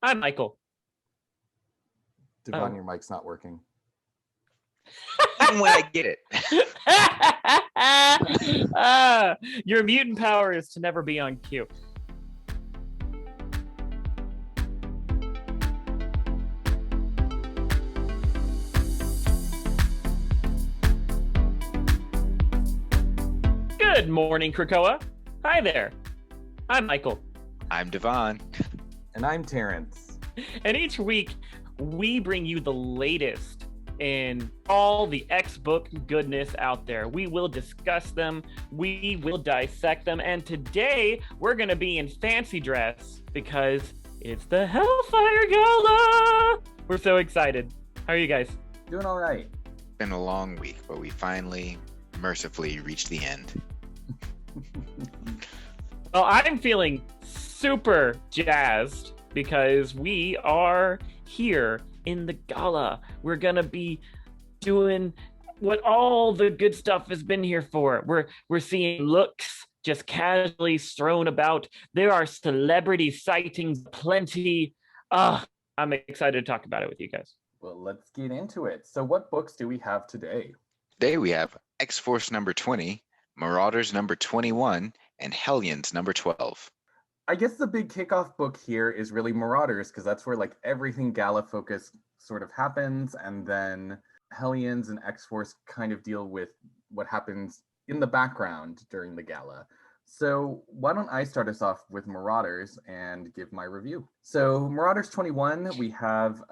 I'm Michael. DeVon, your mic's not working. Even when I get it. Your mutant power is to never be on cue. Good morning, Krakoa. Hi there. I'm Michael. I'm DeVon. And I'm Terence. And each week, we bring you the latest in all the X-book goodness out there. We will discuss them, we will dissect them, and today we're going to be in fancy dress because it's the Hellfire Gala! We're so excited. How are you guys? Doing all right. Been a long week, but we finally, mercifully reached the end. Well, I'm feeling super jazzed because we are here in the gala. We're gonna be doing what all the good stuff has been here for. We're seeing looks just casually thrown about. There are celebrity sightings plenty. I'm excited to talk about it with you guys. Well, let's get into it. So what books do we have today? Today we have X-Force number 20, Marauders number 21, and Hellions number 12. I guess the big kickoff book here is really Marauders, because that's where like everything Gala focused sort of happens, and then Hellions and X-Force kind of deal with what happens in the background during the Gala. So why don't I start us off with Marauders and give my review. So Marauders 21, we have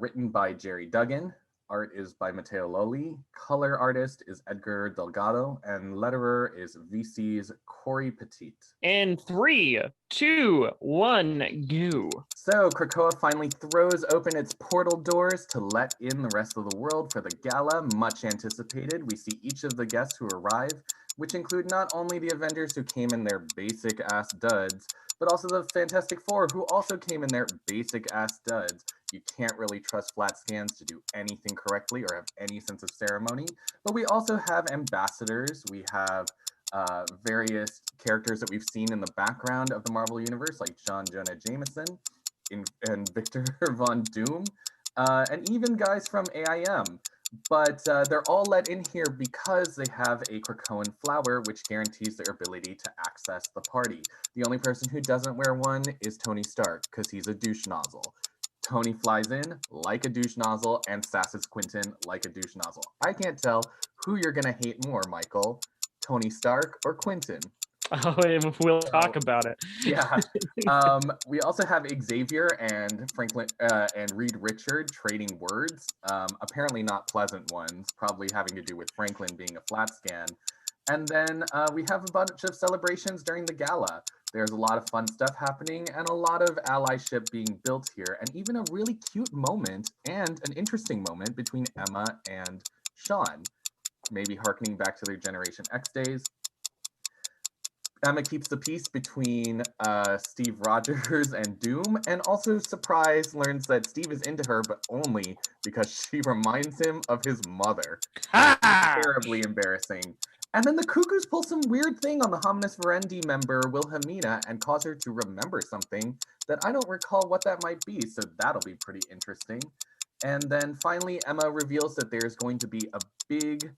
written by Jerry Duggan. Art is by Matteo Loli. Color artist is Edgar Delgado. And letterer is VC's Corey Petit. In 3, 2, 1, go. So Krakoa finally throws open its portal doors to let in the rest of the world for the gala, much anticipated. We see each of the guests who arrive, which include not only the Avengers who came in their basic ass duds, but also the Fantastic Four who also came in their basic ass duds. You can't really trust flat scans to do anything correctly or have any sense of ceremony. But we also have ambassadors. We have various characters that we've seen in the background of the Marvel Universe, like John Jonah Jameson and Victor Von Doom, and even guys from AIM. But they're all let in here because they have a Krakoan flower, which guarantees their ability to access the party. The only person who doesn't wear one is Tony Stark, because he's a douche nozzle. Tony flies in like a douche nozzle and sasses Quentin like a douche nozzle. I can't tell who you're going to hate more, Michael, Tony Stark or Quentin. Oh, we'll talk about it. Yeah. We also have Xavier and Franklin and Reed Richard trading words. Apparently not pleasant ones, probably having to do with Franklin being a flat scan. And then we have a bunch of celebrations during the gala. There's a lot of fun stuff happening and a lot of allyship being built here, and even a really cute moment and an interesting moment between Emma and Sean, maybe harkening back to their Generation X days. Emma keeps the peace between Steve Rogers and Doom, and also, surprise, learns that Steve is into her, but only because she reminds him of his mother. Terribly embarrassing. And then the Cuckoos pull some weird thing on the Hominis Verendi member Wilhelmina and cause her to remember something that I don't recall what that might be, so that'll be pretty interesting. And then finally, Emma reveals that there's going to be a big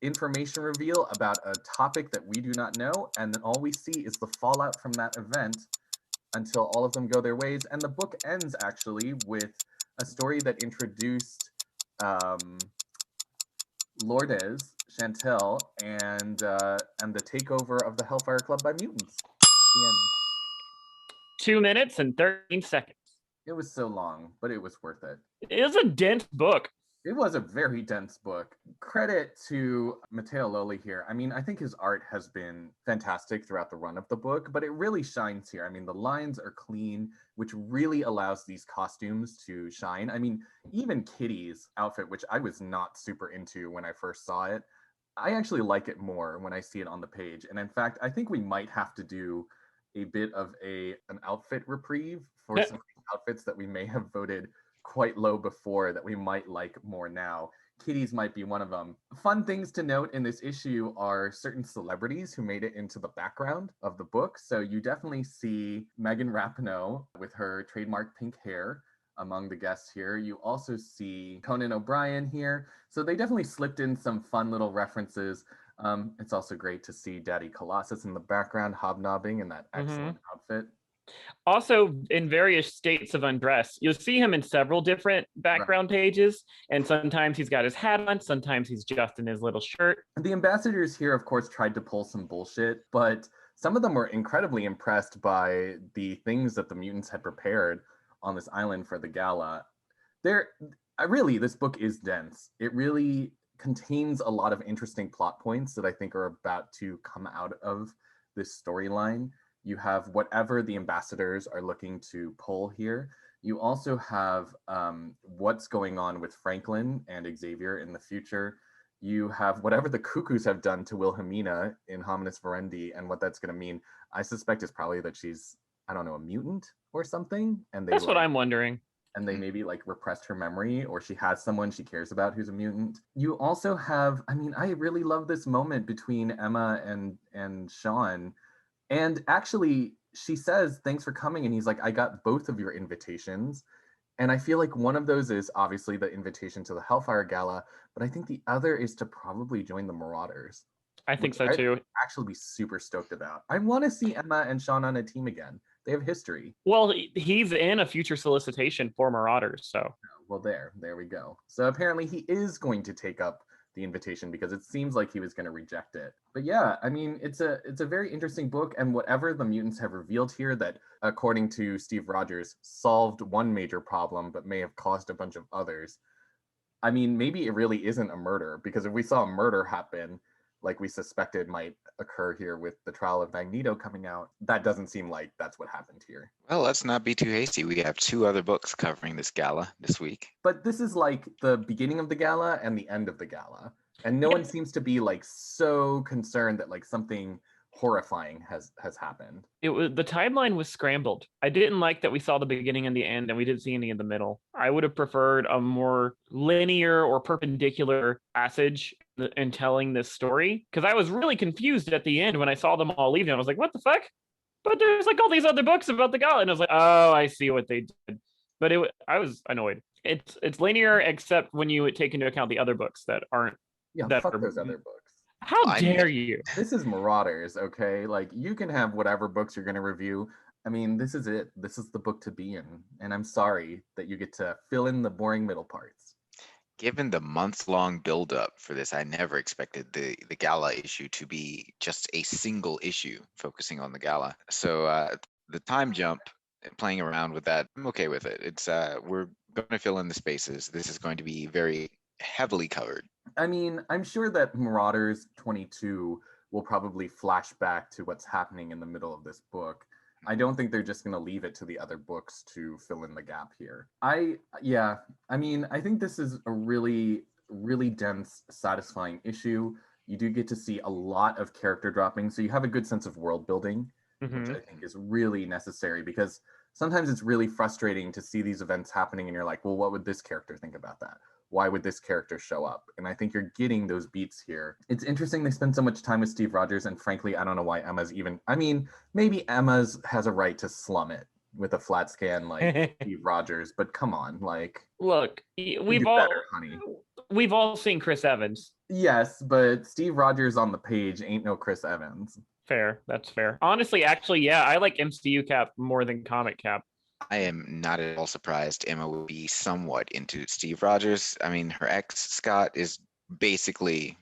information reveal about a topic that we do not know, and then all we see is the fallout from that event until all of them go their ways. And the book ends actually with a story that introduced Lourdes, Chantel, and the takeover of the Hellfire Club by mutants. The end. 2 minutes and 13 seconds. It was so long, but it was worth it. It was a dense book. It was a very dense book. Credit to Matteo Loli here. I mean, I think his art has been fantastic throughout the run of the book, but it really shines here. I mean, the lines are clean, which really allows these costumes to shine. I mean, even Kitty's outfit, which I was not super into when I first saw it, I actually like it more when I see it on the page. And in fact, I think we might have to do a bit of an outfit reprieve for some outfits that we may have voted quite low before that we might like more now. Kitty's might be one of them. Fun things to note in this issue are certain celebrities who made it into the background of the book. So you definitely see Megan Rapinoe with her trademark pink hair among the guests here. You also see Conan O'Brien here. So they definitely slipped in some fun little references. It's also great to see Daddy Colossus in the background hobnobbing in that excellent outfit. Also, in various states of undress, you'll see him in several different background pages, and sometimes he's got his hat on, sometimes he's just in his little shirt. The ambassadors here, of course, tried to pull some bullshit, but some of them were incredibly impressed by the things that the mutants had prepared on this island for the gala. This book is dense. It really contains a lot of interesting plot points that I think are about to come out of this storyline. You have whatever the ambassadors are looking to pull here. You also have what's going on with Franklin and Xavier in the future. You have whatever the Cuckoos have done to Wilhelmina in Hominis Verendi, and what that's going to mean. I suspect is probably that she's, I don't know, a mutant or something. And that's what I'm wondering. And they maybe like repressed her memory, or she has someone she cares about who's a mutant. You also have, I mean, I really love this moment between Emma and Sean. And actually, she says, thanks for coming. And he's like, I got both of your invitations. And I feel like one of those is obviously the invitation to the Hellfire Gala, but I think the other is to probably join the Marauders. I think so too. I'd actually be super stoked about. I want to see Emma and Sean on a team again. They have history. Well, he's in a future solicitation for Marauders, so. Well, there we go. So apparently he is going to take up the invitation because it seems like he was going to reject it. But yeah, I mean, it's a very interesting book, and whatever the mutants have revealed here that, according to Steve Rogers, solved one major problem but may have caused a bunch of others. I mean, maybe it really isn't a murder, because if we saw a murder happen like we suspected might occur here with the trial of Magneto coming out, that doesn't seem like that's what happened here. Well, let's not be too hasty. We have 2 other books covering this gala this week. But this is like the beginning of the gala and the end of the gala. And no one seems to be like so concerned that like something horrifying has happened. The timeline was scrambled. I didn't like that we saw the beginning and the end and we didn't see any in the middle. I would have preferred a more linear or perpendicular passage in telling this story, because I was really confused at the end when I saw them all leaving. I was like, what the fuck? But there's like all these other books about the gala, and I was like, oh, I see what they did. But I was annoyed. It's linear except when you take into account the other books that aren't. Yeah, that fuck are, those other books. How dare you? This is Marauders, okay? Like, you can have whatever books you're going to review. I mean, this is it. This is the book to be in. And I'm sorry that you get to fill in the boring middle parts. Given the months-long build-up for this, I never expected the gala issue to be just a single issue focusing on the gala. So the time jump, playing around with that, I'm okay with it. It's we're going to fill in the spaces. This is going to be very heavily covered. I mean, I'm sure that Marauders 22 will probably flash back to what's happening in the middle of this book. I don't think they're just going to leave it to the other books to fill in the gap here. I think this is a really, really dense, satisfying issue. You do get to see a lot of character dropping, so you have a good sense of world building, which I think is really necessary, because sometimes it's really frustrating to see these events happening and you're like, well, what would this character think about that? Why would this character show up? And I think you're getting those beats here. It's interesting they spend so much time with Steve Rogers, and frankly, I don't know why Emma's even, I mean, maybe Emma's has a right to slum it with a flat scan like Steve Rogers, but come on, like, look, we've all seen Chris Evans. Yes, but Steve Rogers on the page ain't no Chris Evans. Fair, that's fair. Honestly, actually, yeah, I like MCU Cap more than comic Cap. I am not at all surprised Emma would be somewhat into Steve Rogers. I mean, her ex, Scott, is basically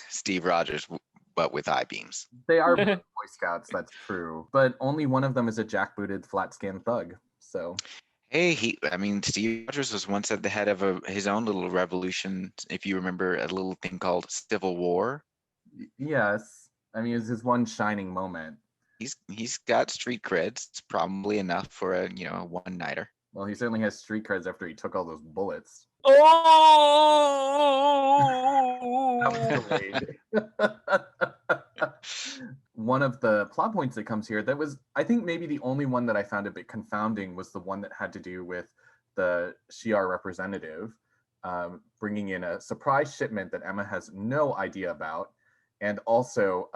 Steve Rogers, but with eye beams. They are Boy Scouts, that's true. But only one of them is a jackbooted flat scan thug, so. Hey, Steve Rogers was once at the head of his own little revolution, if you remember, a little thing called Civil War. Yes. I mean, it was his one shining moment. He's got street creds. It's probably enough for a one-nighter. Well, he certainly has street creds after he took all those bullets. Oh! One of the plot points that comes here that was, I think, maybe the only one that I found a bit confounding was the one that had to do with the Shi'ar representative. bringing in a surprise shipment that Emma has no idea about, and also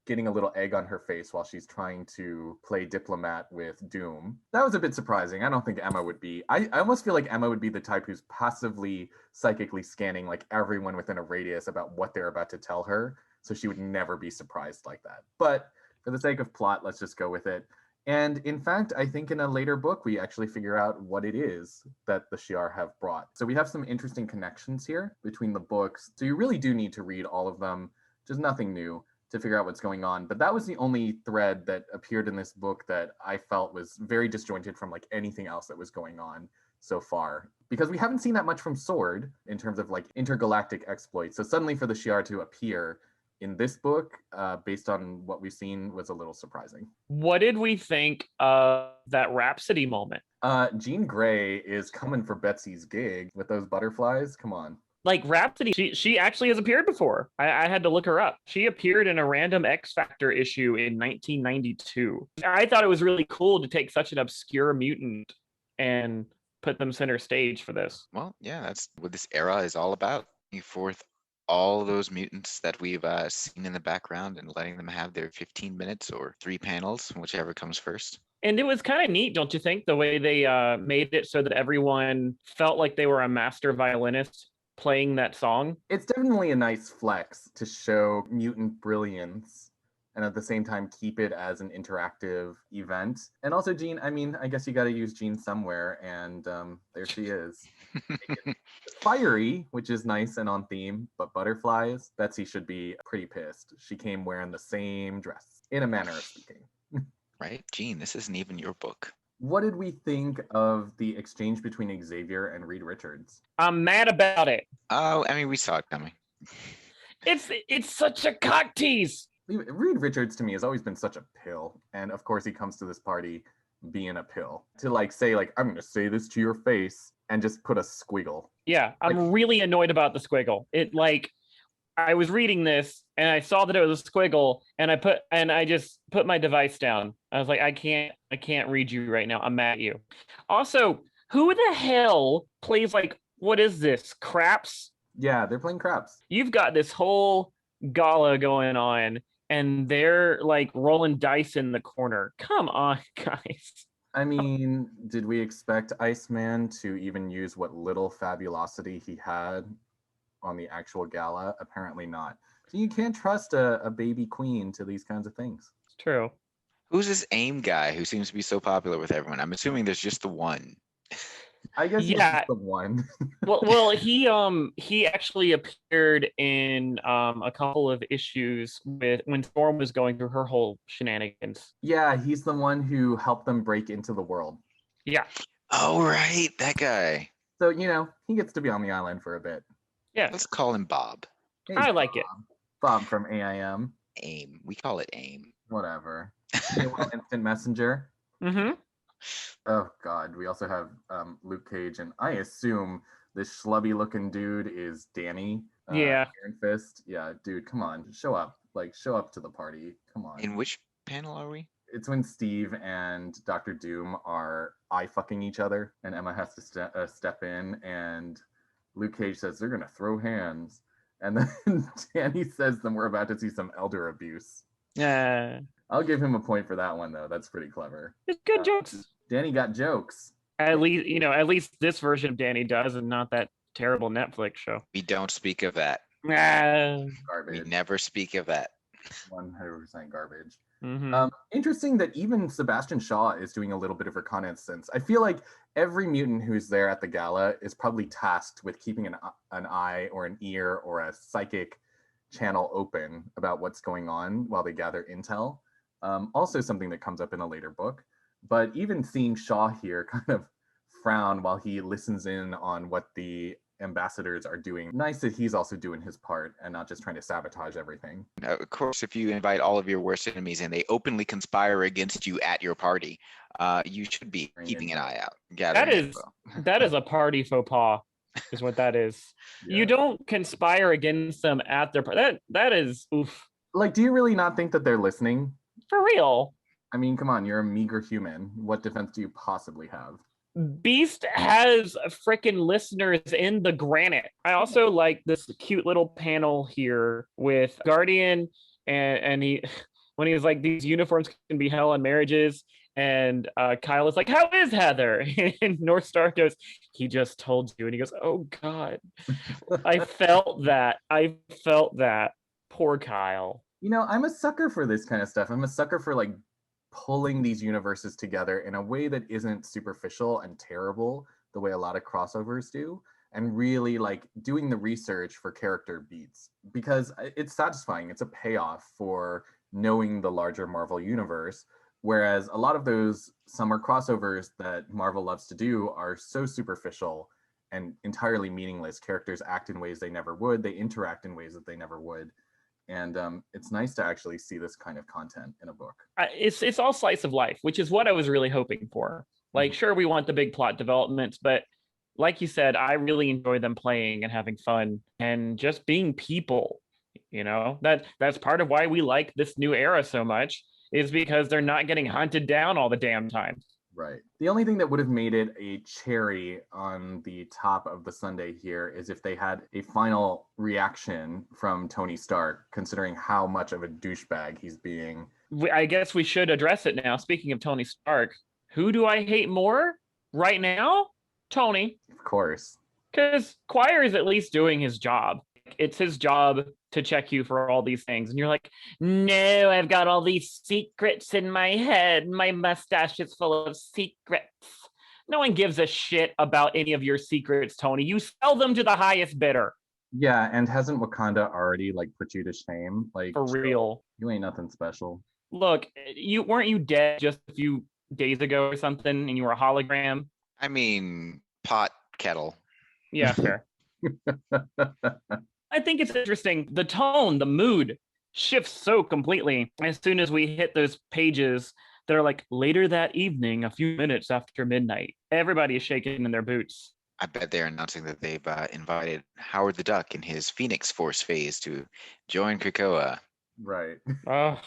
getting a little egg on her face while she's trying to play diplomat with Doom. That was a bit surprising. I don't think Emma would be. I almost feel like Emma would be the type who's passively psychically scanning like everyone within a radius about what they're about to tell her, so she would never be surprised like that. But for the sake of plot, let's just go with it. And in fact, I think in a later book, we actually figure out what it is that the Shi'ar have brought. So we have some interesting connections here between the books. So you really do need to read all of them, just nothing new, to figure out what's going on. But that was the only thread that appeared in this book that I felt was very disjointed from like anything else that was going on so far. Because we haven't seen that much from Sword in terms of like intergalactic exploits. So suddenly for the Shi'ar to appear in this book, based on what we've seen, was a little surprising. What did we think of that Rhapsody moment? Jean Grey is coming for Betsy's gig with those butterflies. Come on. Like Rhapsody, she actually has appeared before. I had to look her up. She appeared in a random X Factor issue in 1992. I thought it was really cool to take such an obscure mutant and put them center stage for this. Well, yeah, that's what this era is all about. Bringing forth all those mutants that we've seen in the background and letting them have their 15 minutes or 3 panels, whichever comes first. And it was kind of neat, don't you think, the way they made it so that everyone felt like they were a master violinist playing that song. It's definitely a nice flex to show mutant brilliance and at the same time keep it as an interactive event. And also Jean, I mean, I guess you got to use Jean somewhere, and there she is. Fiery, which is nice and on theme, but butterflies, Betsy should be pretty pissed. She came wearing the same dress, in a manner of speaking. Right, Jean, this isn't even your book. What did we think of the exchange between Xavier and Reed Richards? I'm mad about it. Oh, I mean, we saw it coming. It's such a cock tease. Reed Richards to me has always been such a pill, and of course he comes to this party being a pill. To like say like, I'm gonna say this to your face and just put a squiggle. Yeah, I'm really annoyed about the squiggle. It like, I was reading this and I saw that it was a squiggle, and I just put my device down. I was like, I can't read you right now. I'm mad at you. Also, who the hell plays like, what is this? Craps? Yeah, they're playing craps. You've got this whole gala going on and they're like rolling dice in the corner. Come on, guys. I mean, did we expect Iceman to even use what little fabulosity he had on the actual gala? Apparently not. So you can't trust a baby queen to these kinds of things. It's true. Who's this AIM guy who seems to be so popular with everyone? I'm assuming there's just the one. I guess Yeah. the one. well, he actually appeared in a couple of issues with when Storm was going through her whole shenanigans. Yeah, he's the one who helped them break into the world. Yeah. Oh, right, that guy. So, you know, he gets to be on the island for a bit. Yeah. Let's call him Bob. Hey, I like it. Bob from AIM. AIM. We call it AIM. Whatever. Instant Messenger. Mm-hmm. Oh God, we also have Luke Cage, and I assume this schlubby looking dude is Danny. Yeah. Iron Fist. Yeah, dude, come on, show up. Like, show up to the party. Come on. In which panel are we? It's when Steve and Dr. Doom are eye fucking each other, and Emma has to step in, and Luke Cage says they're gonna throw hands, and then Danny says then we're about to see some elder abuse. Yeah. I'll give him a point for that one though. That's pretty clever. It's good jokes. Danny got jokes. At least this version of Danny does, and not that terrible Netflix show. We don't speak of that. Ah. Garbage. We never speak of that. 100% garbage. Mhm. Interesting that even Sebastian Shaw is doing a little bit of reconnaissance. I feel like every mutant who's there at the gala is probably tasked with keeping an eye or an ear or a psychic channel open about what's going on while they gather intel. Also something that comes up in a later book. But even seeing Shaw here kind of frown while he listens in on what the ambassadors are doing. Nice that he's also doing his part and not just trying to sabotage everything. Of course, if you invite all of your worst enemies and they openly conspire against you at your party, you should be keeping an eye out. That is a party faux pas, is what that is. Yeah. You don't conspire against them at their that is oof. Like, do you really not think that they're listening? For real. I mean, come on, you're a meager human. What defense do you possibly have? Beast has freaking listeners in the granite. I also like this cute little panel here with Guardian and he when he was like, these uniforms can be hell on marriages. And Kyle is like, how is Heather? And North Star goes, he just told you. And he goes, oh God. I felt that. I felt that. Poor Kyle. You know, I'm a sucker for this kind of stuff. I'm a sucker for like pulling these universes together in a way that isn't superficial and terrible the way a lot of crossovers do, and really like doing the research for character beats, because it's satisfying. It's a payoff for knowing the larger Marvel universe, whereas a lot of those summer crossovers that Marvel loves to do are so superficial and entirely meaningless. Characters act in ways they never would, they interact in ways that they never would, and it's nice to actually see this kind of content in a book. It's all slice of life, which is what I was really hoping for. Like, sure, we want the big plot developments, but like you said, I really enjoy them playing and having fun and just being people. You know, that's part of why we like this new era so much, is because they're not getting hunted down all the damn time. Right. The only thing that would have made it a cherry on the top of the sundae here is if they had a final reaction from Tony Stark, considering how much of a douchebag he's being. I guess we should address it now. Speaking of Tony Stark, who do I hate more right now? Tony. Of course. Because Quire is at least doing his job. It's his job to check you for all these things. And you're like, no, I've got all these secrets in my head. My mustache is full of secrets. No one gives a shit about any of your secrets, Tony. You sell them to the highest bidder. Yeah, and hasn't Wakanda already like put you to shame? Like, for real. You ain't nothing special. Look, weren't you dead just a few days ago or something, and you were a hologram? I mean, pot kettle. Yeah, fair. I think it's interesting. The tone, the mood shifts so completely as soon as we hit those pages that are like later that evening, a few minutes after midnight. Everybody is shaking in their boots. I bet they're announcing that they've invited Howard the Duck in his Phoenix Force phase to join Krakoa. Right. Oh,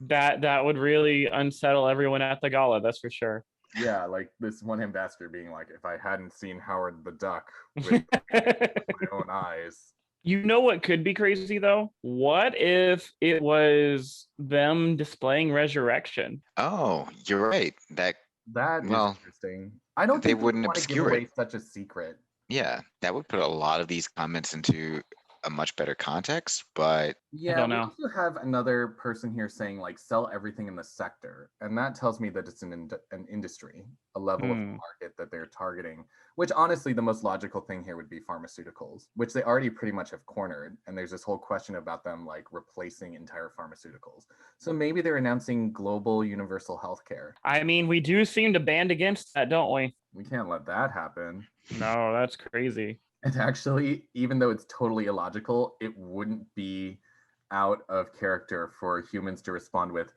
that would really unsettle everyone at the gala, that's for sure. Yeah, like this one ambassador being like, if I hadn't seen Howard the Duck with my own eyes. You know what could be crazy though? What if it was them displaying resurrection? Oh, you're right. That is interesting. I don't think they wouldn't want to give obscure away it. Such a secret. Yeah, that would put a lot of these comments into a much better context, but yeah, I don't know. We also have another person here saying like sell everything in the sector, and that tells me that it's an industry, a level of market that they're targeting, which honestly the most logical thing here would be pharmaceuticals, which they already pretty much have cornered, and there's this whole question about them like replacing entire pharmaceuticals. So maybe they're announcing global universal healthcare. I mean, we do seem to band against that, don't we? We can't let that happen. No, that's crazy. And actually, even though it's totally illogical, it wouldn't be out of character for humans to respond with,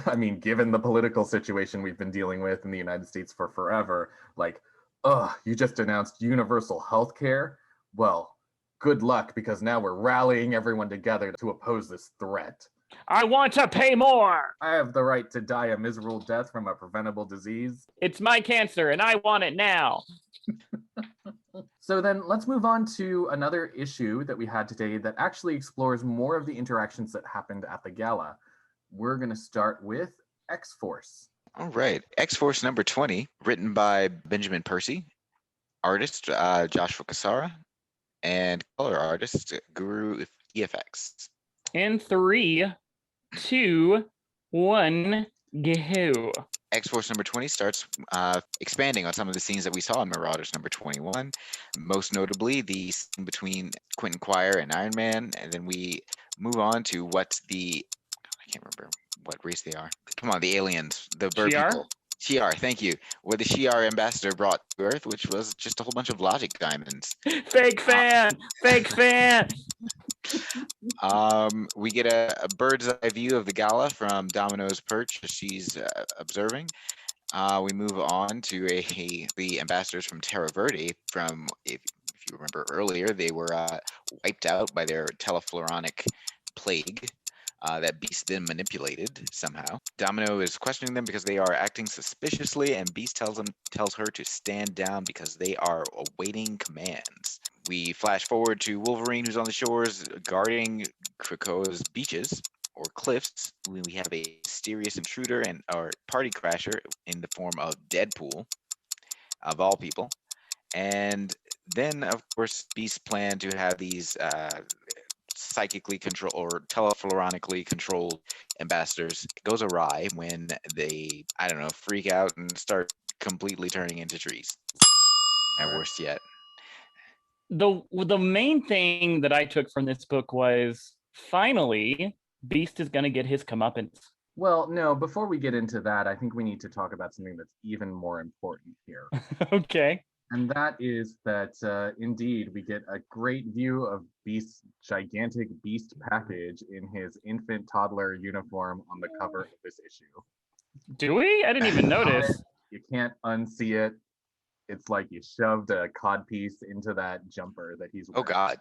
I mean, given the political situation we've been dealing with in the United States for forever, like, you just announced universal health care? Well, good luck, because now we're rallying everyone together to oppose this threat. I want to pay more. I have the right to die a miserable death from a preventable disease. It's my cancer, and I want it now. So then let's move on to another issue that we had today that actually explores more of the interactions that happened at the gala. We're going to start with X-Force. All right. X-Force number 20, written by Benjamin Percy, artist Joshua Cassara, and color artist Guru EFX. In 3, 2, 1, go. X-Force number 20 starts expanding on some of the scenes that we saw in Marauders number 21, most notably the scene between Quentin Quire and Iron Man, and then we move on to what I can't remember what race they are. Come on, the aliens, the bird Shi'ar? people. Shi'ar, thank you. Where the Shi'ar ambassador brought to Earth, which was just a whole bunch of logic diamonds. Fake fan! Fake fan! We get a bird's eye view of the gala from Domino's perch as she's observing. We move on to the ambassadors from Terra Verde. From if you remember earlier, they were wiped out by their telefloronic plague. that Beast then manipulated somehow. Domino is questioning them because they are acting suspiciously, and Beast tells her to stand down because they are awaiting commands. We flash forward to Wolverine, who's on the shores guarding Krakoa's beaches or cliffs. We have a mysterious intruder and our party crasher in the form of Deadpool, of all people. And then, of course, Beast's plan to have these psychically controlled or teleflonically controlled ambassadors goes awry when they, I don't know, freak out and start completely turning into trees. And worse yet. The main thing that I took from this book was finally Beast is going to get his comeuppance. Well, no, before we get into that, I think we need to talk about something that's even more important here. Okay. And that is that indeed we get a great view of Beast's gigantic Beast package in his infant toddler uniform on the cover of this issue. Do we? I didn't even notice. You can't unsee it. It's like you shoved a codpiece into that jumper that he's wearing. Oh God.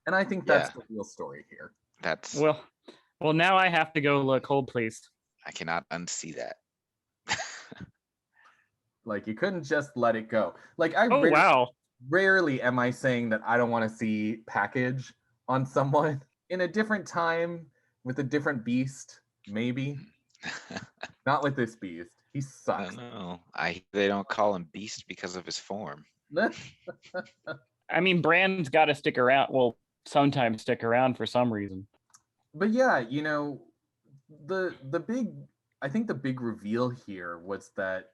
And I think that's the real story here. That's well now I have to go look. Hold please. I cannot unsee that. Like you couldn't just let it go. Like rarely am I saying that I don't want to see package on someone in a different time with a different Beast, maybe. Not with this Beast. He sucks. I don't know. They don't call him Beast because of his form. I mean, Brand's got to stick around. Well, sometimes stick around for some reason. But yeah, you know, I think the big reveal here was that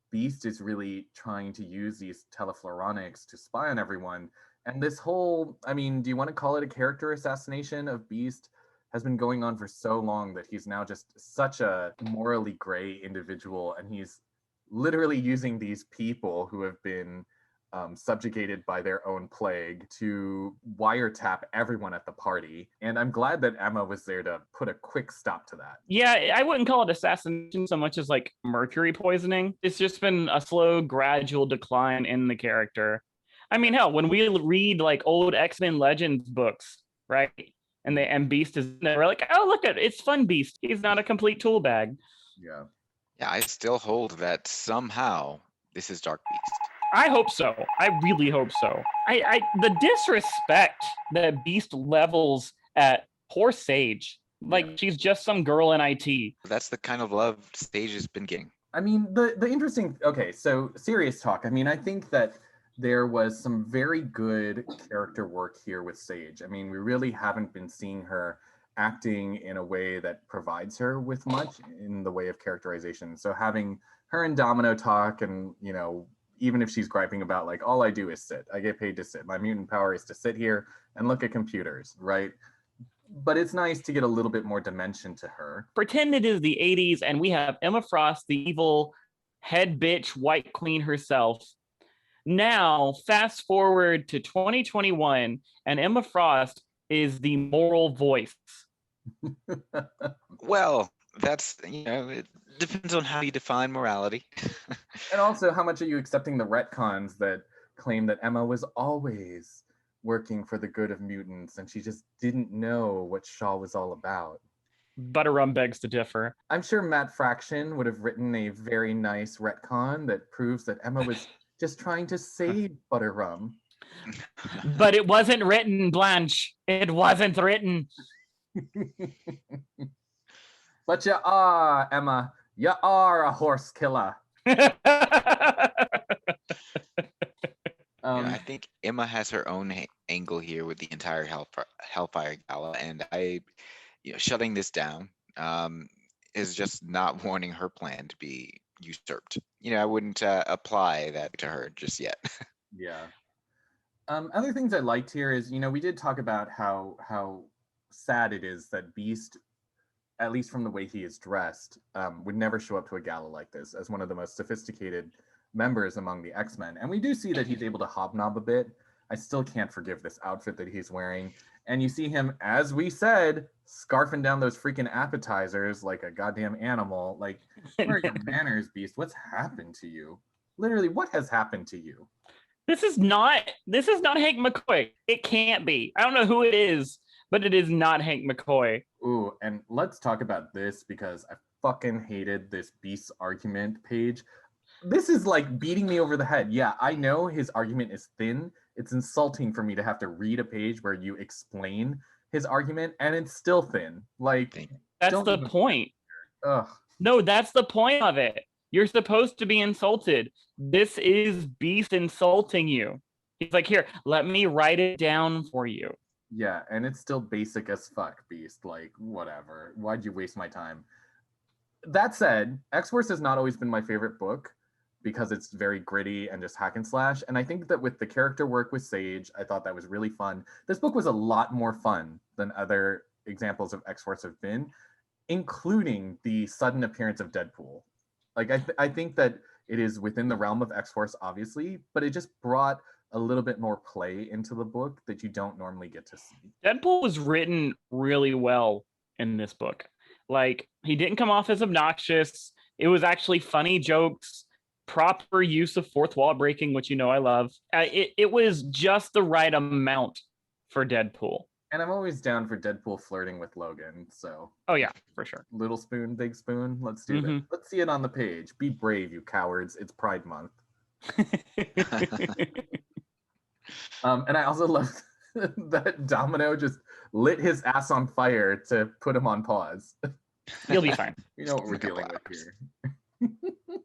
Beast is really trying to use these telefloronics to spy on everyone. And this whole, I mean, do you want to call it a character assassination of Beast? Has been going on for so long that he's now just such a morally gray individual. And he's literally using these people who have been subjugated by their own plague to wiretap everyone at the party. And I'm glad that Emma was there to put a quick stop to that. Yeah, I wouldn't call it assassination so much as like mercury poisoning. It's just been a slow, gradual decline in the character. I mean, hell, when we read like old X-Men Legends books, right? And Beast is there, we're like, oh, look at it. It's fun Beast. He's not a complete tool bag. Yeah. Yeah, I still hold that somehow this is Dark Beast. I hope so. I really hope so. The disrespect that Beast levels at poor Sage, like she's just some girl in IT. That's the kind of love Sage has been getting. I mean, the interesting, okay, so serious talk. I mean, I think that there was some very good character work here with Sage. I mean, we really haven't been seeing her acting in a way that provides her with much in the way of characterization. So having her and Domino talk and, you know, even if she's griping about like, all I do is sit, I get paid to sit. My mutant power is to sit here and look at computers, right? But it's nice to get a little bit more dimension to her. Pretend it is the 80s and we have Emma Frost, the evil head bitch white queen herself. Now, fast forward to 2021 and Emma Frost is the moral voice. Well, that's, you know, it depends on how you define morality. And also, how much are you accepting the retcons that claim that Emma was always working for the good of mutants and she just didn't know what Shaw was all about? Butterrum begs to differ. I'm sure Matt Fraction would have written a very nice retcon that proves that Emma was just trying to save Butterrum. But it wasn't written, Blanche. It wasn't written. But you are, Emma. You are a horse killer. I think Emma has her own angle here with the entire Hellfire Gala, and shutting this down is just not wanting her plan to be usurped. I wouldn't apply that to her just yet. Yeah. Other things I liked here is, we did talk about how sad it is that Beast, at least from the way he is dressed, would never show up to a gala like this as one of the most sophisticated members among the X-Men. And we do see that he's able to hobnob a bit. I still can't forgive this outfit that he's wearing. And you see him, as we said, scarfing down those freaking appetizers like a goddamn animal. Like, where are your manners, Beast? What's happened to you? Literally, what has happened to you? This is not Hank McCoy. It can't be. I don't know who it is, but it is not Hank McCoy. Ooh, and let's talk about this because I fucking hated this Beast's argument page. This is like beating me over the head. Yeah, I know his argument is thin. It's insulting for me to have to read a page where you explain his argument, and it's still thin. Like, that's the point. Ugh. No, that's the point of it. You're supposed to be insulted. This is Beast insulting you. He's like, here, let me write it down for you. Yeah, and it's still basic as fuck, Beast. Like, whatever. Why'd you waste my time? That said, X-Force has not always been my favorite book because it's very gritty and just hack and slash. And I think that with the character work with Sage, I thought that was really fun. This book was a lot more fun than other examples of X-Force have been, including the sudden appearance of Deadpool. Like, I think that it is within the realm of X-Force, obviously, but it just brought a little bit more play into the book that you don't normally get to see. Deadpool was written really well in this book. Like, he didn't come off as obnoxious. It was actually funny jokes, proper use of fourth wall breaking, which I love. It was just the right amount for Deadpool. And I'm always down for Deadpool flirting with Logan, so. Oh yeah, for sure. Little spoon, big spoon. Let's do this. Let's see it on the page. Be brave, you cowards. It's Pride Month. And I also love that Domino just lit his ass on fire to put him on pause. You'll be fine. You know what we're dealing with here.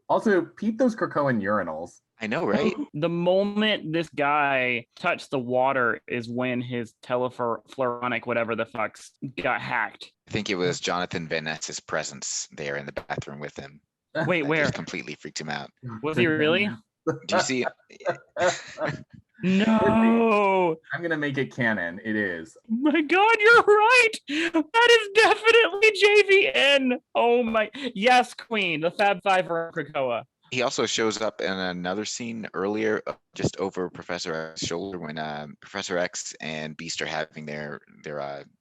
Also, peep those Krakoan urinals. I know, right? The moment this guy touched the water is when his telefloronic whatever the fucks got hacked. I think it was Jonathan Van Ness's presence there in the bathroom with him. Wait, where? Just completely freaked him out. Was he really? Do you see? No. I'm going to make it canon. It is. Oh my God, you're right. That is definitely JVN. Oh my. Yes, Queen. The Fab Five are Krakoa. He also shows up in another scene earlier, just over Professor X's shoulder when Professor X and Beast are having their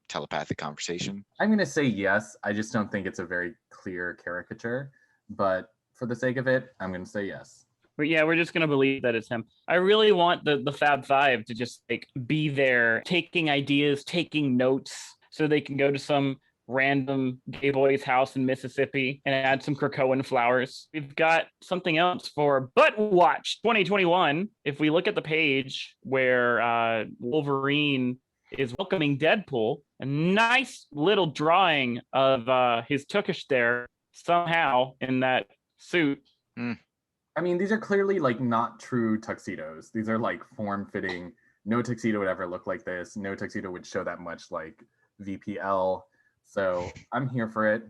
telepathic conversation. I'm going to say yes. I just don't think it's a very clear caricature. But for the sake of it, I'm going to say yes. But yeah, we're just going to believe that it's him. I really want the Fab Five to just like be there, taking ideas, taking notes, so they can go to some random gay boy's house in Mississippi and add some Krakoan flowers. We've got something else for Butt Watch 2021. If we look at the page where Wolverine is welcoming Deadpool, a nice little drawing of his tukish there somehow in that suit. I mean, these are clearly like not true tuxedos. These are like form-fitting. No tuxedo would ever look like this. No tuxedo would show that much like VPL. So I'm here for it.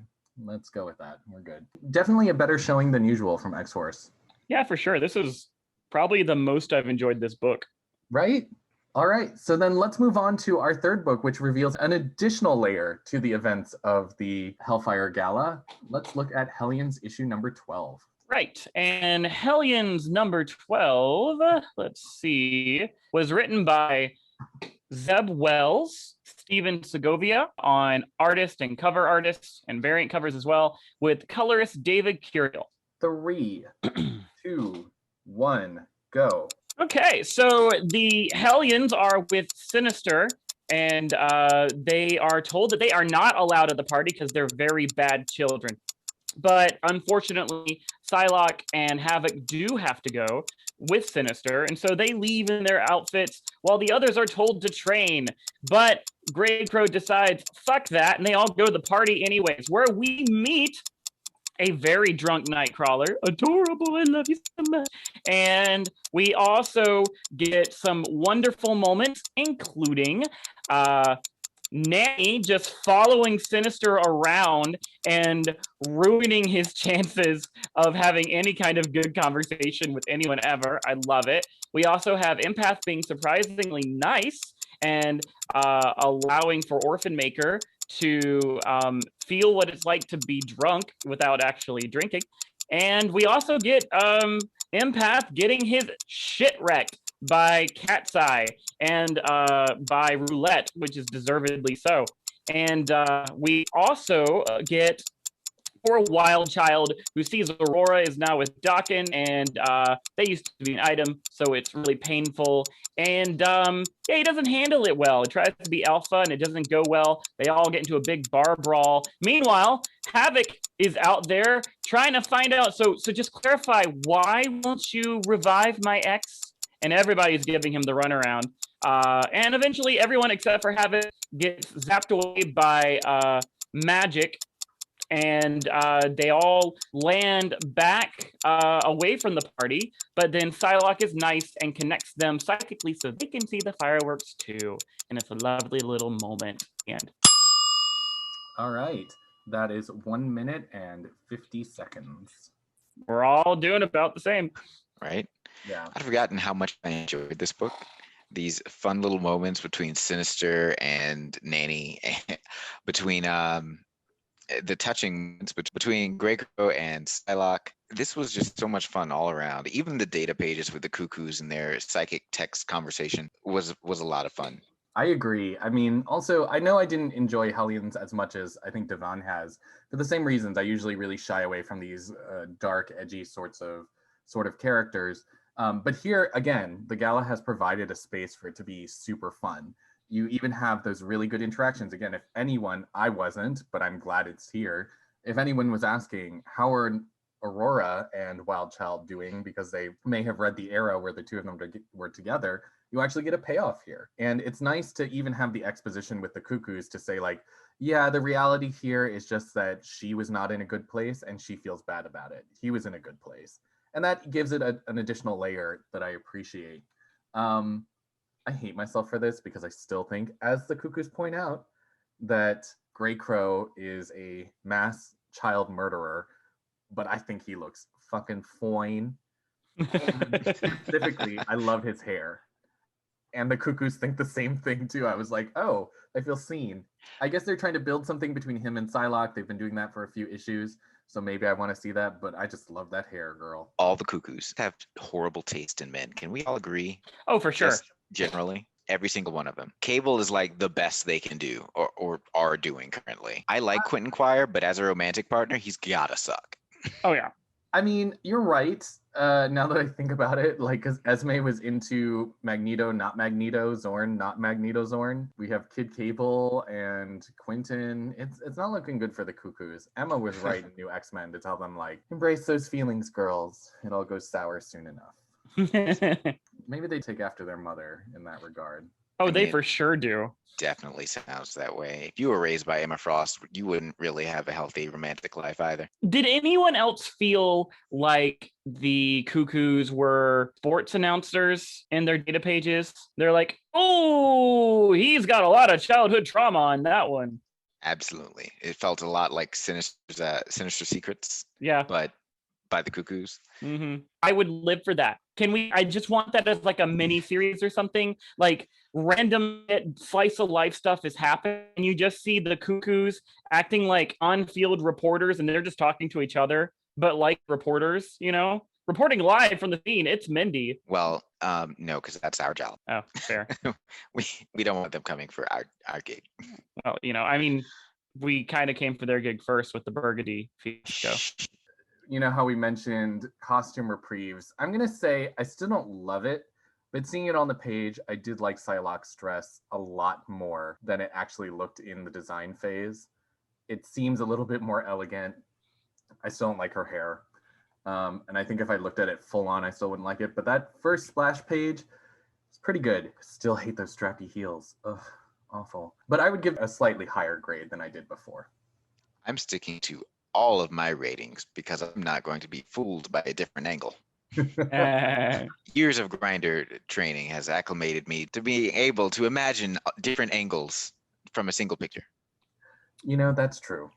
Let's go with that. We're good. Definitely a better showing than usual from X-Force. Yeah, for sure. This is probably the most I've enjoyed this book. Right? All right. So then let's move on to our third book, which reveals an additional layer to the events of the Hellfire Gala. Let's look at Hellions issue number 12. Right. And Hellions number 12, let's see, was written by Zeb Wells, Steven Segovia on artist and cover artists and variant covers as well, with colorist David Curiel. 3, 2, 1, go. Okay, so the Hellions are with Sinister, and they are told that they are not allowed at the party because they're very bad children. But unfortunately, Psylocke and Havoc do have to go with Sinister, and so they leave in their outfits while the others are told to train. But Grey Crow decides, fuck that, and they all go to the party anyways, where we meet a very drunk Nightcrawler. Adorable, I love you so much. And we also get some wonderful moments, including Nanny just following Sinister around and ruining his chances of having any kind of good conversation with anyone ever. I love it. We also have Empath being surprisingly nice and allowing for Orphan Maker to feel what it's like to be drunk without actually drinking. And we also get Empath getting his shit wrecked by Cat's Eye and by Roulette, which is deservedly so. And we also get poor wild child who sees Aurora is now with Dakin, and they used to be an item, so it's really painful. And yeah, he doesn't handle it well. He tries to be alpha, and it doesn't go well. They all get into a big bar brawl. Meanwhile, Havoc is out there trying to find out. So just clarify, why won't you revive my ex? And everybody's giving him the runaround. And eventually, everyone except for Havoc gets zapped away by magic, and they all land back away from the party. But then Psylocke is nice and connects them psychically so they can see the fireworks too. And it's a lovely little moment. And All right. That is 1 minute and 50 seconds. we're all doing about the same. Right? Yeah. I'd forgotten how much I enjoyed this book. These fun little moments between Sinister and Nanny, between the touching moments between Krakoa and Psylocke. This was just so much fun all around. Even the data pages with the cuckoos and their psychic text conversation was a lot of fun. I agree. I mean, also, I know I didn't enjoy Hellions as much as I think DeVon has. For the same reasons, I usually really shy away from these dark, edgy sort of characters. But here, again, the gala has provided a space for it to be super fun. You even have those really good interactions. Again, if anyone, I wasn't, but I'm glad it's here. If anyone was asking, how are Aurora and Wild Child doing, because they may have read the era where the two of them were together, you actually get a payoff here. And it's nice to even have the exposition with the cuckoos to say, like, yeah, the reality here is just that she was not in a good place and she feels bad about it. He was in a good place. And that gives it an additional layer that I appreciate. I hate myself for this because I still think, as the cuckoos point out, that Grey Crow is a mass child murderer, but I think he looks fucking fine. Specifically, I love his hair. And the cuckoos think the same thing too. I was like, oh, I feel seen. I guess they're trying to build something between him and Psylocke. They've been doing that for a few issues. So maybe I want to see that, but I just love that hair, girl. All the cuckoos have horrible taste in men. Can we all agree? Oh, for sure. Just generally, every single one of them. Cable is like the best they can do or are doing currently. I like Quentin Quire, but as a romantic partner, he's gotta suck. Oh, yeah. I mean, you're right. Now that I think about it, like, because Esme was into Magneto, not Magneto, Zorn, not Magneto, Zorn. We have Kid Cable and Quentin. It's not looking good for the cuckoos. Emma was right in New X-Men to tell them, like, embrace those feelings, girls. It all goes sour soon enough. Maybe they take after their mother in that regard. Oh, I they mean, for sure do. Definitely sounds that way. If you were raised by Emma Frost, you wouldn't really have a healthy romantic life either. Did anyone else feel like the cuckoos were sports announcers in their data pages? They're like, oh, he's got a lot of childhood trauma on that one. Absolutely. It felt a lot like Sinister Secrets. Yeah. But by the cuckoos. Mm-hmm. I would live for that. I just want that as like a mini series or something. Like random slice of life stuff is happening, and you just see the cuckoos acting like on-field reporters, and they're just talking to each other, but like reporters, reporting live from the scene. It's Mindy. Well, no, because that's our job. Oh, fair. we don't want them coming for our gig. Well, I mean, we kind of came for their gig first with the Burgundy show. You know how we mentioned costume reprieves. I'm going to say I still don't love it, but seeing it on the page, I did like Psylocke's dress a lot more than it actually looked in the design phase. It seems a little bit more elegant. I still don't like her hair. And I think if I looked at it full on, I still wouldn't like it. But that first splash page is pretty good. Still hate those strappy heels. Ugh, awful. But I would give a slightly higher grade than I did before. I'm sticking to all of my ratings because I'm not going to be fooled by a different angle. Years of grinder training has acclimated me to being able to imagine different angles from a single picture. That's true.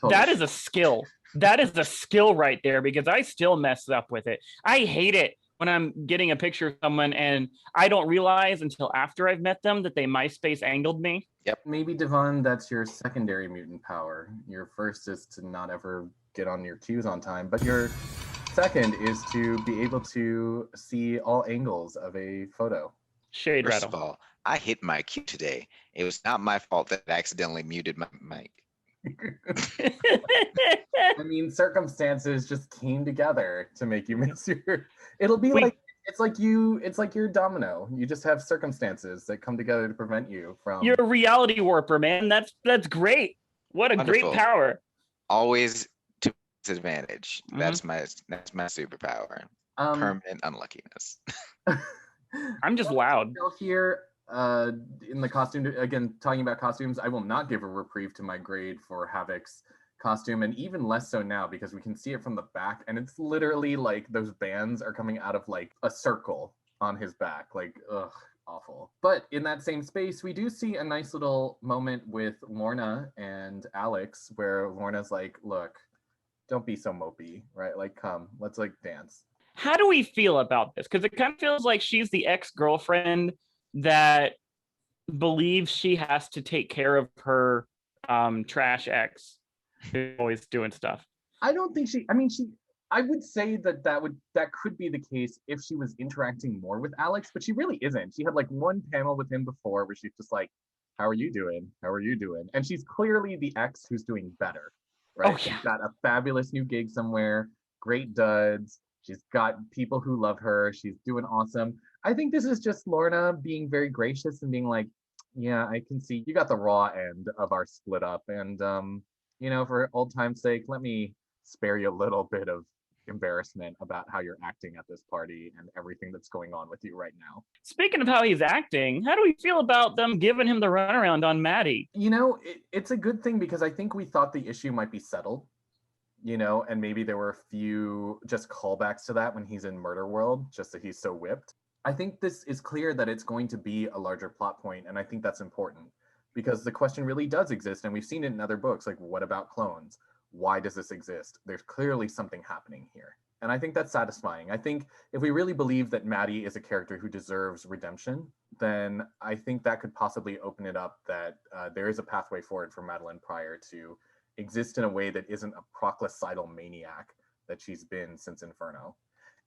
Totally. That is a skill. That is a skill right there, because I still mess up with it. I hate it when I'm getting a picture of someone and I don't realize until after I've met them that they MySpace angled me. Yep. Maybe, DeVon, that's your secondary mutant power. Your first is to not ever get on your cues on time, but your second is to be able to see all angles of a photo. Shade First rattle. of all, I hit my cue today. It was not my fault that I accidentally muted my mic. I mean, circumstances just came together to make you miss your. It'll be like it's like your domino. You just have circumstances that come together to prevent you from. You're a reality warper, man. That's great. What a Wonderful. great power. Always to his advantage. That's my superpower. Permanent unluckiness. I'm just loud. Here, in the costume, again, talking about costumes, I will not give a reprieve to my grade for Havoc's costume, and even less so now because we can see it from the back, and it's literally like those bands are coming out of like a circle on his back. Like, ugh, awful. But in that same space, we do see a nice little moment with Lorna and Alex where Lorna's like, look, don't be so mopey, right? Like, come, let's like dance. How do we feel about this? Because it kind of feels like she's the ex-girlfriend that believes she has to take care of her trash ex who's always doing stuff. I don't think I would say that could be the case if she was interacting more with Alex, but she really isn't. She had like one panel with him before where she's just like, how are you doing? How are you doing? And she's clearly the ex who's doing better, right? Oh, yeah. She's got a fabulous new gig somewhere, great duds. She's got people who love her. She's doing awesome. I think this is just Lorna being very gracious and being like, yeah, I can see you got the raw end of our split up. And, for old time's sake, let me spare you a little bit of embarrassment about how you're acting at this party and everything that's going on with you right now. Speaking of how he's acting, how do we feel about them giving him the runaround on Maddie? It's a good thing because I think we thought the issue might be settled. And maybe there were a few just callbacks to that when he's in Murder World, just that he's so whipped. I think this is clear that it's going to be a larger plot point, and I think that's important because the question really does exist, and we've seen it in other books, like what about clones? Why does this exist? There's clearly something happening here, and I think that's satisfying. I think if we really believe that Maddie is a character who deserves redemption, then I think that could possibly open it up that there is a pathway forward for Madeline Pryor to exist in a way that isn't a proclicidal maniac that she's been since Inferno.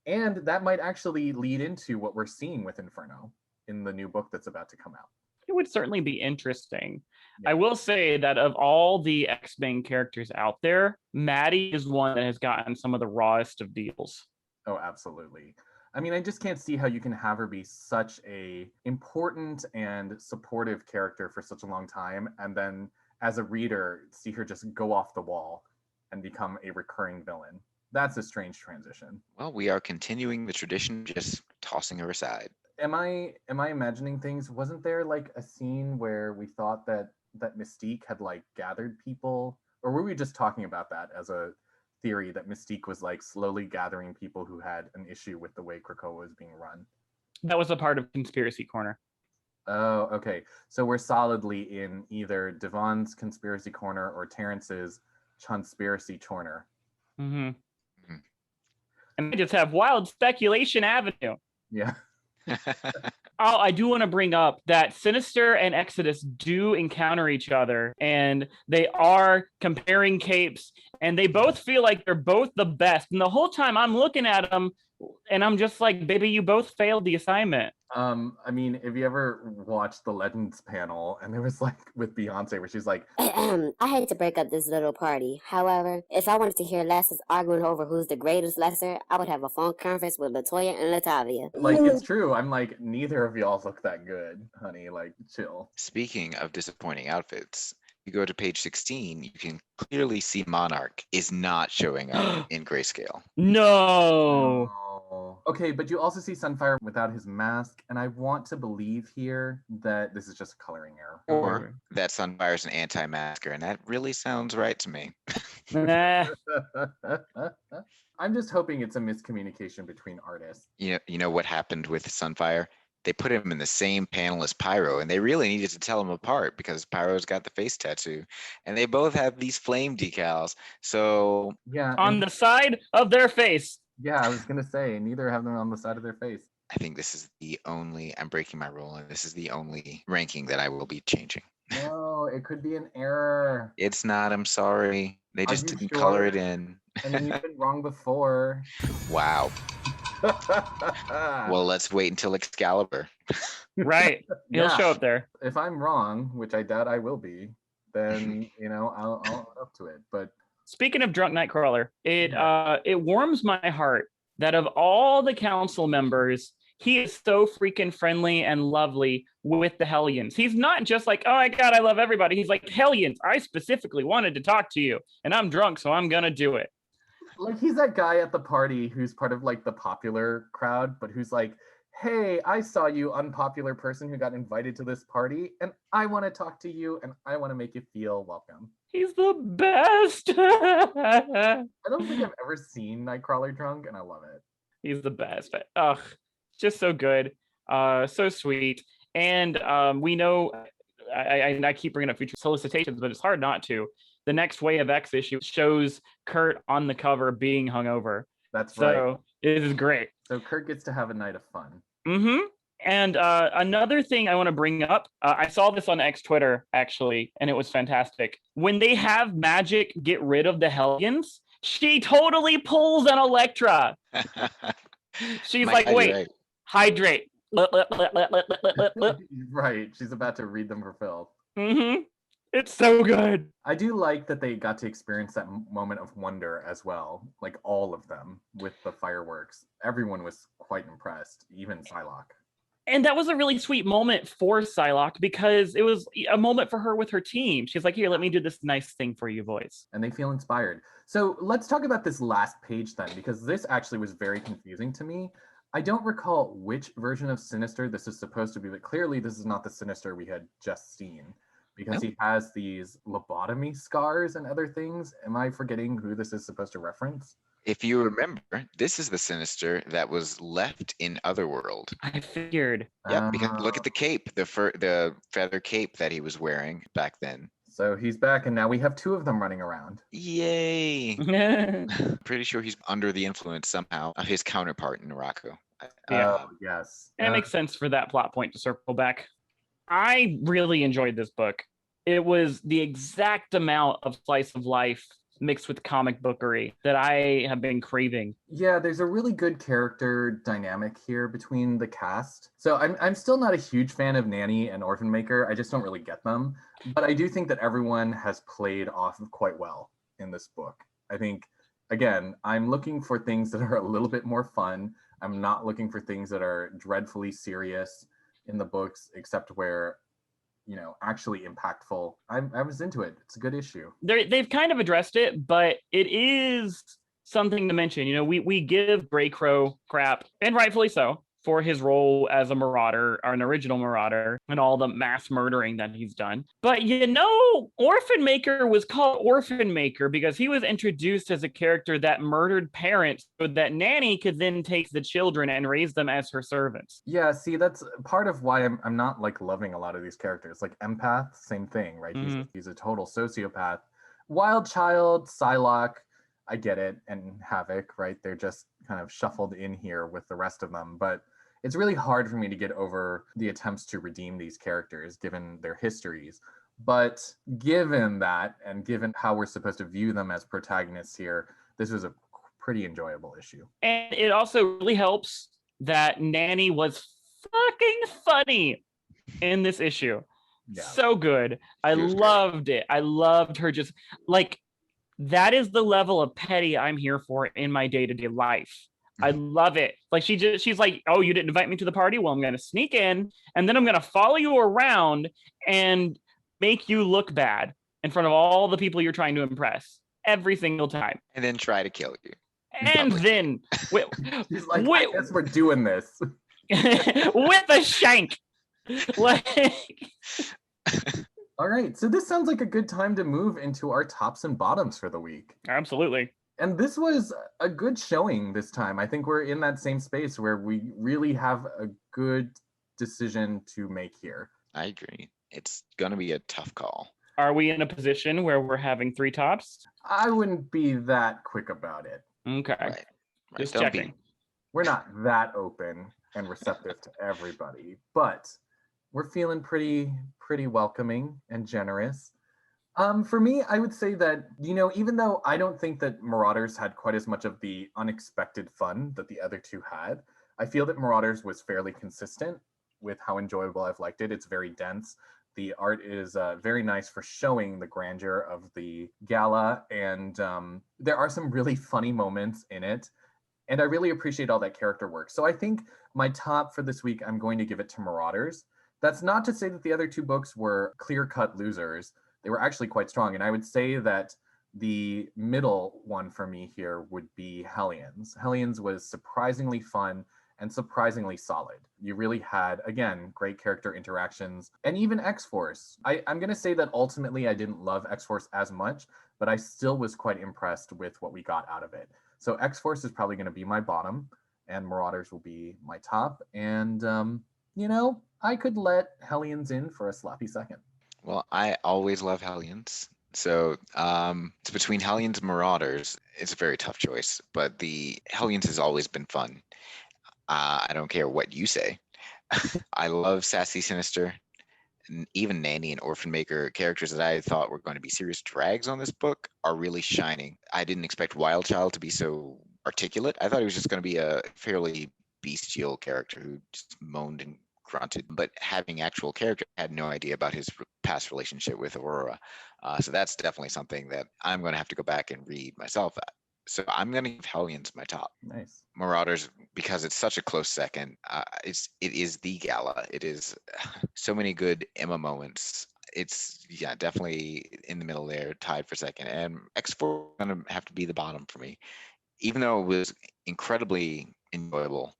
And that might actually lead into what we're seeing with Inferno in the new book that's about to come out. It would certainly be interesting. Yeah. I will say that of all the X-Men characters out there, Maddie is one that has gotten some of the rawest of deals. Oh, absolutely. I mean, I just can't see how you can have her be such a important and supportive character for such a long time, and then as a reader, see her just go off the wall and become a recurring villain. That's a strange transition. Well, we are continuing the tradition, just tossing her aside. Am I imagining things? Wasn't there like a scene where we thought that Mystique had like gathered people, or were we just talking about that as a theory that Mystique was like slowly gathering people who had an issue with the way Krakoa was being run? That was a part of Conspiracy Corner. Oh, okay. So we're solidly in either DeVon's Conspiracy Corner or Terence's Conspiracy Corner. Mm-hmm. And they just have Wild Speculation Avenue. Yeah. Oh, I do want to bring up that Sinister and Exodus do encounter each other, and they are comparing capes, and they both feel like they're both the best. And the whole time I'm looking at them, and I'm just like, baby, you both failed the assignment. I mean, have you ever watched the Legends panel? And there was like with Beyonce where she's like, I hate to break up this little party. However, if I wanted to hear lessers arguing over who's the greatest lesser, I would have a phone conference with Latoya and Latavia. Like, it's true. I'm like, neither of y'all look that good, honey. Like, chill. Speaking of disappointing outfits, you go to page 16, you can clearly see Monarch is not showing up in grayscale. No. Oh. Okay, but you also see Sunfire without his mask, and I want to believe here that this is just a coloring error. Or that Sunfire's an anti-masker, and that really sounds right to me. Nah. I'm just hoping it's a miscommunication between artists. You know what happened with Sunfire? They put him in the same panel as Pyro, and they really needed to tell him apart because Pyro's got the face tattoo, and they both have these flame decals. So yeah, on the side of their face. Yeah, I was gonna say neither have them on the side of their face. I think this is the only. I'm breaking my rule, and this is the only ranking that I will be changing. No, it could be an error. It's not. I'm sorry. They just didn't sure? color it in. I mean, you've been wrong before. Wow. Well, let's wait until Excalibur. Right. He'll show up there. If I'm wrong, which I doubt I will be, then I'll own up to it. But speaking of drunk Nightcrawler, it warms my heart that of all the council members, he is so freaking friendly and lovely with the Hellions. He's not just like, oh my God, I love everybody. He's like, Hellions, I specifically wanted to talk to you, and I'm drunk, so I'm gonna do it. like he's that guy at the party who's part of like the popular crowd, but who's like, hey, I saw you, unpopular person who got invited to this party, and I want to talk to you, and I want to make you feel welcome. He's the best. I don't think I've ever seen Nightcrawler drunk, and I love it. He's the best. Ugh, just so good, so sweet. And we know, I keep bringing up future solicitations, but it's hard not to. The next Way of X issue shows Kurt on the cover being hungover. That's so right. So it is great. So Kurt gets to have a night of fun. Mm-hmm. And another thing I want to bring up, I saw this on X Twitter, actually, and it was fantastic. When they have Magic get rid of the Hellions, she totally pulls an Elektra. She's like, wait, right. Hydrate. Right, she's about to read them for Phil. Mm-hmm. It's so good. I do like that they got to experience that moment of wonder as well, like all of them with the fireworks. Everyone was quite impressed, even Psylocke. And that was a really sweet moment for Psylocke because it was a moment for her with her team. She's like, here, let me do this nice thing for you, boys. And they feel inspired. So let's talk about this last page then, because this actually was very confusing to me. I don't recall which version of Sinister this is supposed to be, but clearly this is not the Sinister we had just seen because he has these lobotomy scars and other things. Am I forgetting who this is supposed to reference? If you remember, this is the Sinister that was left in Otherworld. I figured. Yeah, because look at the cape, the feather cape that he was wearing back then. So he's back, and now we have two of them running around. Yay! Pretty sure he's under the influence somehow of his counterpart in Narako. Yes. And it makes sense for that plot point to circle back. I really enjoyed this book. It was the exact amount of slice of life mixed with comic bookery that I have been craving. Yeah, there's a really good character dynamic here between the cast. So I'm still not a huge fan of Nanny and Orphan Maker. I just don't really get them. But I do think that everyone has played off of quite well in this book. I think, again, I'm looking for things that are a little bit more fun. I'm not looking for things that are dreadfully serious in the books, except where actually impactful. I was into it. It's a good issue. They've kind of addressed it, but it is something to mention. We give Grey Crow crap, and rightfully so, for his role as a marauder, or an original marauder, and all the mass murdering that he's done. But Orphan Maker was called Orphan Maker because he was introduced as a character that murdered parents so that Nanny could then take the children and raise them as her servants. Yeah, see, that's part of why I'm not like loving a lot of these characters. Like Empath, same thing, right? Mm-hmm. He's a total sociopath. Wild Child, Psylocke, I get it, and Havoc, right? They're just kind of shuffled in here with the rest of them, but it's really hard for me to get over the attempts to redeem these characters given their histories. But given that, and given how we're supposed to view them as protagonists here, this was a pretty enjoyable issue. And it also really helps that Nanny was fucking funny in this issue. Yeah. So good. I loved it. I loved her just like, that is the level of petty I'm here for in my day-to-day life. I love it. Like she's like, oh, you didn't invite me to the party? Well, I'm going to sneak in and then I'm going to follow you around and make you look bad in front of all the people you're trying to impress every single time. And then try to kill you. And then he's like, I guess we're doing this. with a shank. All right. So this sounds like a good time to move into our tops and bottoms for the week. Absolutely. And this was a good showing this time. I think we're in that same space where we really have a good decision to make here. I agree. It's going to be a tough call. Are we in a position where we're having three tops? I wouldn't be that quick about it. Okay. Right. Just checking. We're not that open and receptive to everybody, but we're feeling pretty welcoming and generous. For me, I would say that, even though I don't think that Marauders had quite as much of the unexpected fun that the other two had, I feel that Marauders was fairly consistent with how enjoyable I've liked it. It's very dense. The art is very nice for showing the grandeur of the gala, and there are some really funny moments in it. And I really appreciate all that character work. So I think my top for this week, I'm going to give it to Marauders. That's not to say that the other two books were clear-cut losers. They were actually quite strong. And I would say that the middle one for me here would be Hellions. Hellions was surprisingly fun and surprisingly solid. You really had, again, great character interactions, and even X-Force. I'm going to say that ultimately I didn't love X-Force as much, but I still was quite impressed with what we got out of it. So X-Force is probably going to be my bottom, and Marauders will be my top. And, I could let Hellions in for a sloppy second. Well, I always love Hellions. So it's between Hellions and Marauders. It's a very tough choice, but the Hellions has always been fun. I don't care what you say. I love Sassy Sinister. And even Nanny and Orphan Maker, characters that I thought were going to be serious drags on this book, are really shining. I didn't expect Wild Child to be so articulate. I thought he was just going to be a fairly bestial character who just moaned and grunted. But having actual character, I had no idea about his past relationship with Aurora. So that's definitely something that I'm going to have to go back and read myself. So I'm going to give Hellions my top. Nice. Marauders, because it's such a close second. It is the gala. It is so many good Emma moments. It's definitely in the middle there, tied for second. And X4 is going to have to be the bottom for me, even though it was incredibly enjoyable.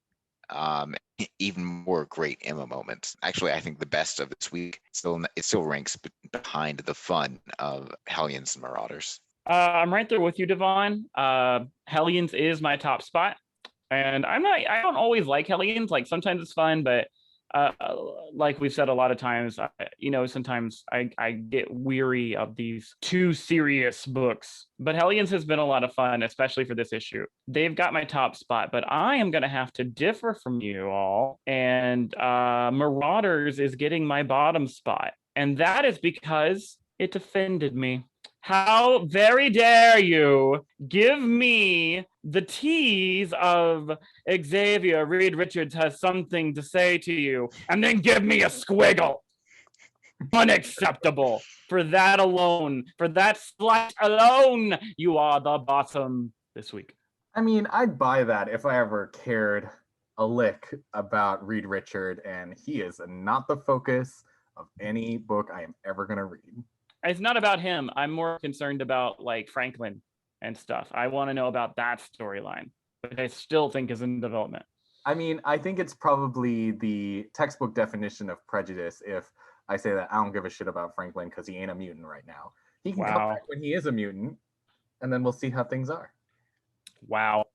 Even more great Emma moments. Actually, I think the best of this week still ranks behind the fun of Hellions and Marauders. I'm right there with you, DeVon. Hellions is my top spot. And I don't always like Hellions. Like sometimes it's fun, but like we've said a lot of times, sometimes I get weary of these too serious books. But Hellions has been a lot of fun, especially for this issue. They've got my top spot, but I am going to have to differ from you all. And Marauders is getting my bottom spot. And that is because it offended me. How very dare you give me the tease of Xavier Reed Richards has something to say to you, and then give me a squiggle. Unacceptable. For that alone, for that slight alone, you are the bottom this week. I mean, I'd buy that if I ever cared a lick about Reed Richard, and he is not the focus of any book I am ever going to read. It's not about him. I'm more concerned about like Franklin and stuff. I want to know about that storyline, which I still think is in development. I mean, I think it's probably the textbook definition of prejudice if I say that I don't give a shit about Franklin because he ain't a mutant right now. He can come back when he is a mutant, and then we'll see how things are. Wow.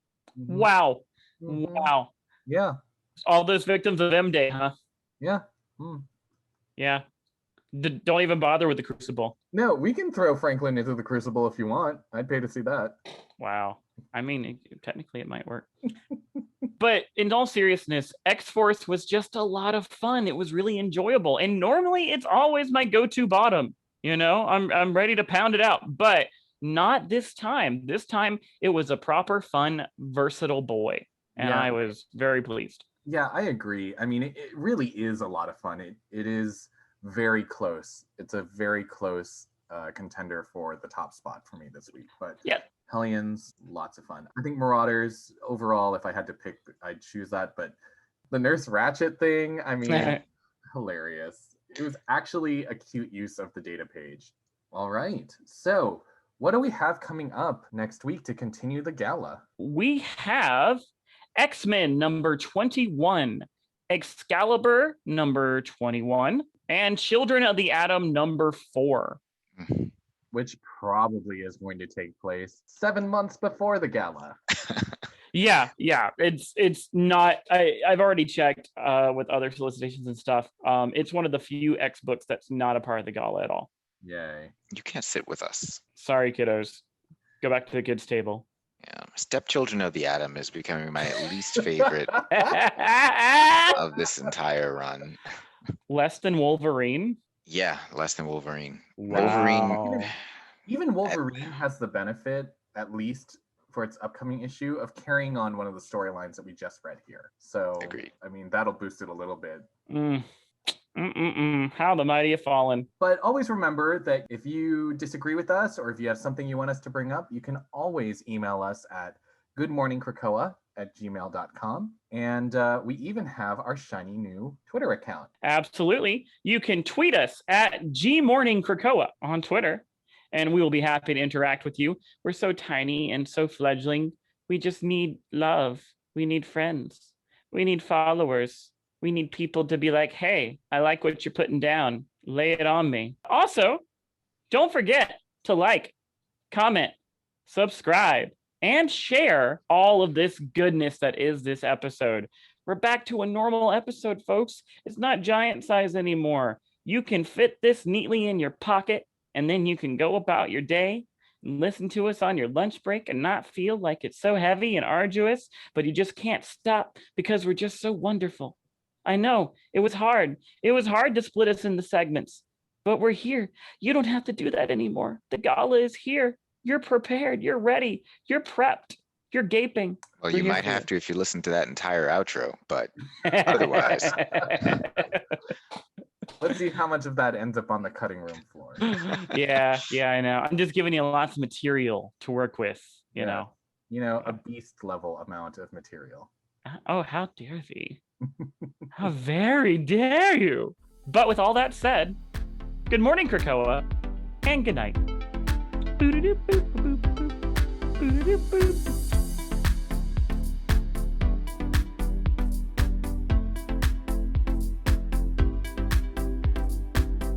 Mm-hmm. Wow. Mm-hmm. Wow. Yeah. All those victims of M-Day, huh? Yeah. Yeah. Don't even bother with the Crucible. No, we can throw Franklin into the Crucible if you want. I'd pay to see that. Wow. I mean, technically it might work. But in all seriousness, X-Force was just a lot of fun. It was really enjoyable. And normally it's always my go-to bottom. I'm ready to pound it out. But not this time. This time it was a proper, fun, versatile boy. And I was very pleased. Yeah, I agree. I mean, it really is a lot of fun. It is very close. It's a very close contender for the top spot for me this week. But yeah, Hellions, lots of fun. I think Marauders, overall, if I had to pick, I'd choose that. But the Nurse Ratched thing, I mean, hilarious. It was actually a cute use of the data page. All right. So what do we have coming up next week to continue the gala? We have X-Men number 21, Excalibur number 21, and Children of the Atom number 4. Which probably is going to take place 7 months before the gala. Yeah. It's not. I've already checked with other solicitations and stuff. It's one of the few X books that's not a part of the gala at all. Yay! You can't sit with us. Sorry, kiddos. Go back to the kids' table. Yeah, Stepchildren of the Atom is becoming my least favorite of this entire run. Less than Wolverine? Yeah, less than Wolverine. Wow. Wolverine. Even Wolverine has the benefit, at least for its upcoming issue, of carrying on one of the storylines that we just read here. So, Agreed. I mean, that'll boost it a little bit. How the mighty have fallen. But always remember that if you disagree with us or if you have something you want us to bring up, you can always email us at goodmorningkrakoa@gmail.com. And we even have our shiny new Twitter account. Absolutely. You can tweet us at gmorningkrakoa on Twitter, and we will be happy to interact with you. We're so tiny and so fledgling. We just need love. We need friends. We need followers. We need people to be like, hey, I like what you're putting down. Lay it on me. Also, don't forget to like, comment, subscribe, and share all of this goodness that is this episode. We're back to a normal episode, folks. It's not giant size anymore. You can fit this neatly in your pocket, and then you can go about your day and listen to us on your lunch break and not feel like it's so heavy and arduous, but you just can't stop because we're just so wonderful. I know, it was hard. It was hard to split us into segments, but we're here. You don't have to do that anymore. The gala is here. You're prepared. You're ready. You're prepped. You're gaping. Well, you might have to if you listen to that entire outro, but otherwise. Let's see how much of that ends up on the cutting room floor. Yeah, I know. I'm just giving you lots of material to work with, you know. You know, a beast level amount of material. Oh, how dare thee. How very dare you. But with all that said, good morning, Krakoa, and good night.